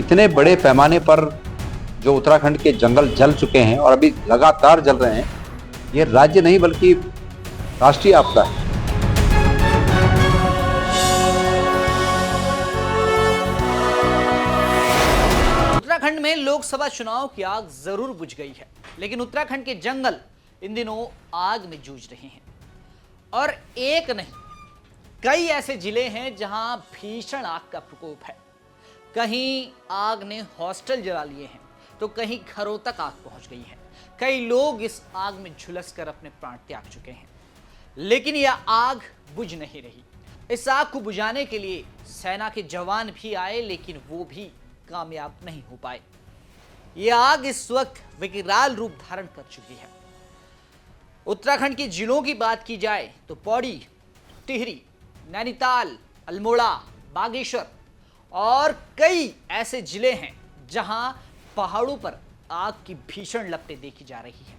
इतने बड़े पैमाने पर जो उत्तराखंड के जंगल जल चुके हैं और अभी लगातार जल रहे हैं, ये राज्य नहीं बल्कि राष्ट्रीय आपदा है। उत्तराखंड में लोकसभा चुनाव की आग जरूर बुझ गई है, लेकिन उत्तराखंड के जंगल इन दिनों आग में जूझ रहे हैं। और एक नहीं, कई ऐसे जिले हैं जहां भीषण आग का प्रकोप है। कहीं आग ने हॉस्टल जला लिए हैं, तो कहीं घरों तक आग पहुंच गई है। कई लोग इस आग में झुलसकर अपने प्राण त्याग चुके हैं, लेकिन यह आग बुझ नहीं रही। इस आग को बुझाने के लिए सेना के जवान भी आए, लेकिन वो भी कामयाब नहीं हो पाए। यह आग इस वक्त विकराल रूप धारण कर चुकी है। उत्तराखंड के जिलों की बात की जाए तो पौड़ी, टिहरी, नैनीताल, अल्मोड़ा, बागेश्वर और कई ऐसे जिले हैं जहां पहाड़ों पर आग की भीषण लपटें देखी जा रही हैं।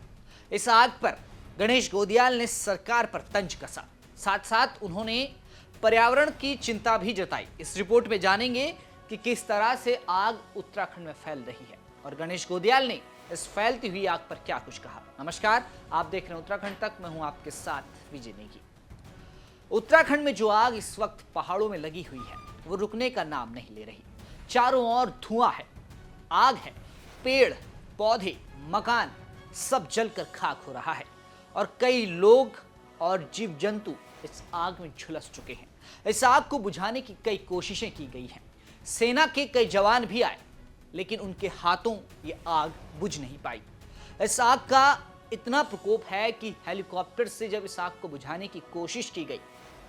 इस आग पर गणेश गोदियाल ने सरकार पर तंज कसा, साथ साथ उन्होंने पर्यावरण की चिंता भी जताई। इस रिपोर्ट में जानेंगे कि किस तरह से आग उत्तराखंड में फैल रही है और गणेश गोदियाल ने इस फैलती हुई आग पर क्या कुछ कहा। नमस्कार, आप देख रहे हैं उत्तराखंड तक, मैं हूं आपके साथ विजय नेगी। उत्तराखंड में जो आग इस वक्त पहाड़ों में लगी हुई है, वो रुकने का नाम नहीं ले रही। चारों ओर धुआं है, आग है, पेड़ पौधे, मकान सब जलकर खाक हो रहा है और कई लोग और जीव जंतु इस आग में झुलस चुके हैं। इस आग को बुझाने की कई कोशिशें की गई हैं। सेना के कई जवान भी आए, लेकिन उनके हाथों ये आग बुझ नहीं पाई। इस आग का इतना प्रकोप है कि हेलीकॉप्टर से जब इस आग को बुझाने की कोशिश की गई,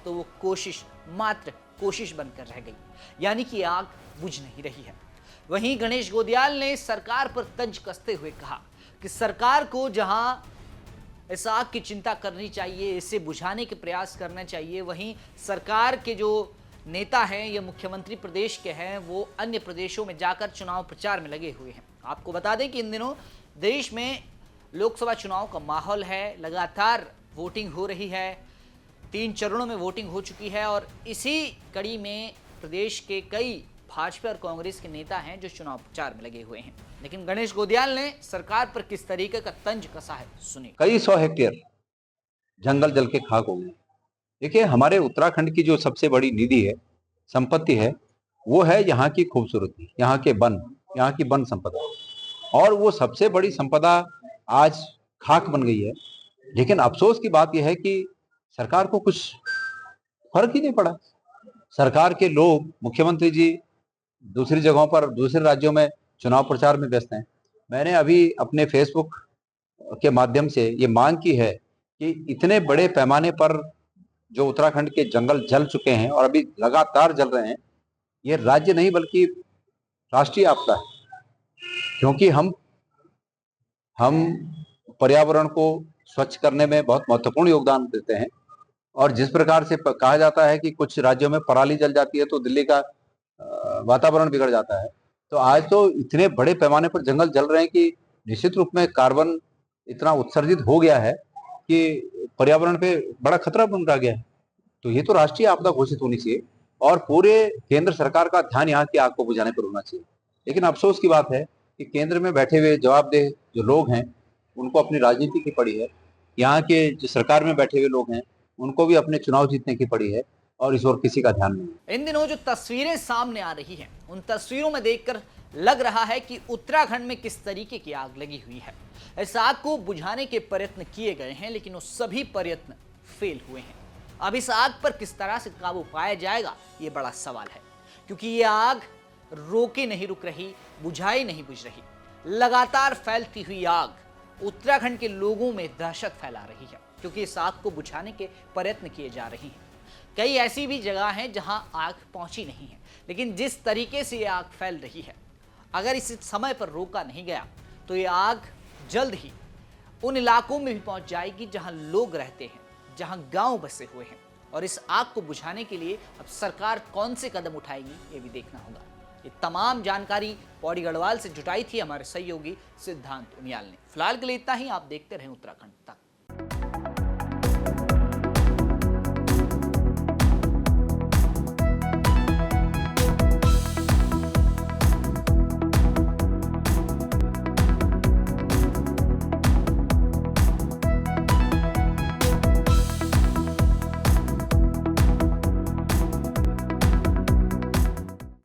तो वो कोशिश मात्र कोशिश बनकर रह गई, यानी कि आग बुझ नहीं रही है। वहीं गणेश गोदियाल ने सरकार पर तंज कसते हुए कहा कि सरकार को जहां इस आग की चिंता करनी चाहिए, इसे बुझाने के प्रयास करना चाहिए, वहीं सरकार के जो नेता हैं या मुख्यमंत्री प्रदेश के हैं, वो अन्य प्रदेशों में जाकर चुनाव प्रचार में लगे हुए हैं। आपको बता दें कि इन दिनों देश में लोकसभा चुनाव का माहौल है, लगातार वोटिंग हो रही है, 3 चरणों में वोटिंग हो चुकी है और इसी कड़ी में प्रदेश के कई भाजपा और कांग्रेस के नेता हैं जो चुनाव प्रचार में लगे हुए हैं। लेकिन गणेश गोदियाल ने सरकार पर किस तरीके का तंज कसा है, सुनिए। कई 100 हेक्टेयर जंगल जल के खाक हो गए। देखिए, हमारे उत्तराखंड की जो सबसे बड़ी निधि है, संपत्ति है, वो है यहाँ की खूबसूरती, यहाँ के वन, यहाँ की वन संपदा। और वो सबसे बड़ी संपदा आज खाक बन गई है। लेकिन अफसोस की बात यह है कि सरकार को कुछ फर्क ही नहीं पड़ा। सरकार के लोग, मुख्यमंत्री जी दूसरी जगहों पर, दूसरे राज्यों में चुनाव प्रचार में व्यस्त हैं। मैंने अभी अपने फेसबुक के माध्यम से ये मांग की है कि इतने बड़े पैमाने पर जो उत्तराखंड के जंगल जल चुके हैं और अभी लगातार जल रहे हैं, ये राज्य नहीं बल्कि राष्ट्रीय आपदा है। क्योंकि हम पर्यावरण को स्वच्छ करने में बहुत महत्वपूर्ण योगदान देते हैं और जिस प्रकार से कहा जाता है कि कुछ राज्यों में पराली जल जाती है तो दिल्ली का वातावरण बिगड़ जाता है, तो आज तो इतने बड़े पैमाने पर जंगल जल रहे हैं कि निश्चित रूप में कार्बन इतना उत्सर्जित हो गया है कि पर्यावरण पे बड़ा खतरा बन गया है। तो ये तो राष्ट्रीय आपदा घोषित होनी चाहिए और पूरे केंद्र सरकार का ध्यान यहाँ की आग को बुझाने पर होना चाहिए। लेकिन अफसोस की बात है कि केंद्र में बैठे हुए जवाबदेह जो लोग हैं, उनको अपनी राजनीति की पड़ी है। यहाँ के जो सरकार में बैठे हुए लोग हैं, उनको भी अपने चुनाव जीतने की पड़ी है और इस ओर किसी का ध्यान नहीं है। इन दिनों जो तस्वीरें सामने आ रही हैं, उन तस्वीरों में देखकर लग रहा है कि उत्तराखंड में किस तरीके की आग लगी हुई है। इस आग को बुझाने के प्रयत्न किए गए हैं, लेकिन वो सभी प्रयत्न फेल हुए हैं। अब इस आग पर किस तरह से काबू पाया जाएगा, ये बड़ा सवाल है, क्योंकि ये आग रोके नहीं रुक रही, बुझाई नहीं बुझ रही। लगातार फैलती हुई आग उत्तराखंड के लोगों में दहशत फैला रही है, क्योंकि इस आग को बुझाने के प्रयत्न किए जा रहे हैं। कई ऐसी भी जगह हैं जहां आग पहुंची नहीं है, लेकिन जिस तरीके से ये आग फैल रही है, अगर इस समय पर रोका नहीं गया तो ये आग जल्द ही उन इलाकों में भी पहुंच जाएगी जहां लोग रहते हैं, जहां गांव बसे हुए हैं। और इस आग को बुझाने के लिए अब सरकार कौन से कदम उठाएगी, ये भी देखना होगा। ये तमाम जानकारी पौड़ी गढ़वाल से जुटाई थी हमारे सहयोगी सिद्धांत उनियाल ने। फिलहाल के लिए इतना ही। आप देखते रहें उत्तराखंड तक।